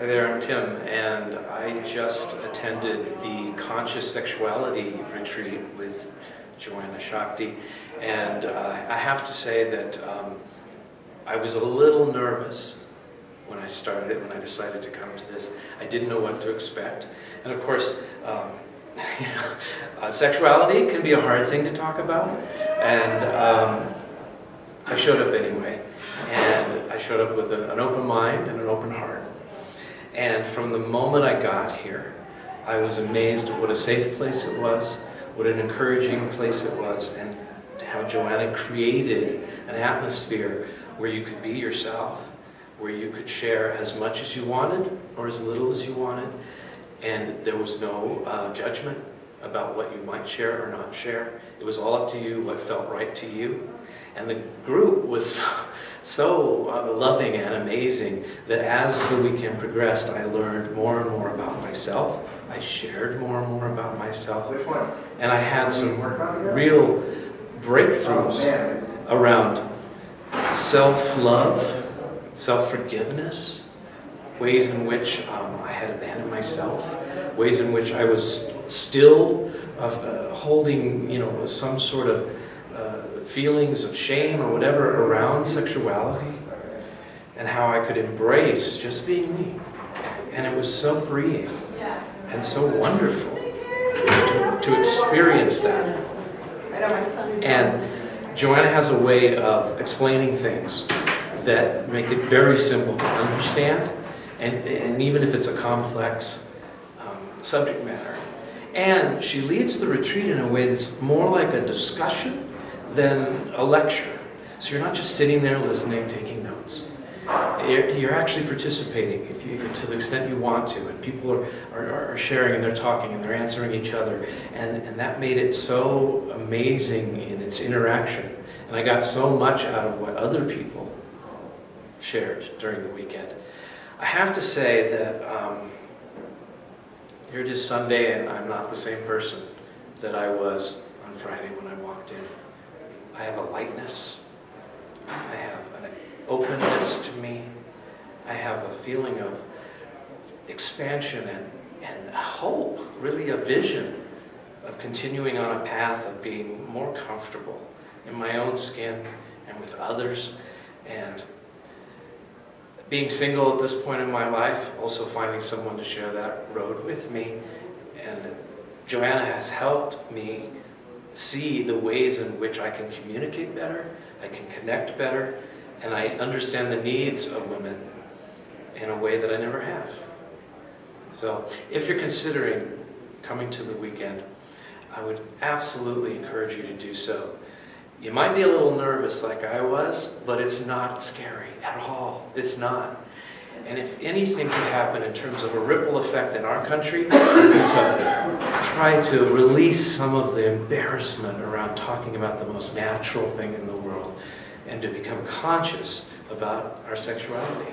Hi there, I'm Tim, and I just attended the Conscious Sexuality Retreat with Joanna Shakti, and I have to say that I was a little nervous when I decided to come to this. I didn't know what to expect, and of course, sexuality can be a hard thing to talk about, and I showed up anyway, and I showed up with an open mind and an open heart. And from the moment I got here, I was amazed at what a safe place it was, what an encouraging place it was, and how Joanna created an atmosphere where you could be yourself, where you could share as much as you wanted or as little as you wanted, and there was no judgment about what you might share or not share. It was all up to you, what felt right to you. And the group was so loving and amazing that as the weekend progressed, I learned more and more about myself. I shared more and more about myself. And I had some real breakthroughs around self-love, self-forgiveness, ways in which I had abandoned myself, ways in which I was still holding, some sort of feelings of shame or whatever around sexuality, and how I could embrace just being me. And it was so freeing and so wonderful to experience that. And Joanna has a way of explaining things that make it very simple to understand, and even if it's a complex subject matter. And she leads the retreat in a way that's more like a discussion than a lecture. So you're not just sitting there listening, taking notes. You're actually participating to the extent you want to, and people are sharing and they're talking and they're answering each other, and that made it so amazing in its interaction. And I got so much out of what other people shared during the weekend. I have to say that here it is Sunday, and I'm not the same person that I was on Friday when I walked in. I have a lightness, I have an openness to me, I have a feeling of expansion and hope, really a vision of continuing on a path of being more comfortable in my own skin and with others, and being single at this point in my life, also finding someone to share that road with me. And Joanna has helped me see the ways in which I can communicate better, I can connect better, and I understand the needs of women in a way that I never have. So if you're considering coming to the weekend, I would absolutely encourage you to do so. You might be a little nervous like I was, but it's not scary at all. It's not. And if anything could happen in terms of a ripple effect in our country, to try to release some of the embarrassment around talking about the most natural thing in the world, and to become conscious about our sexuality.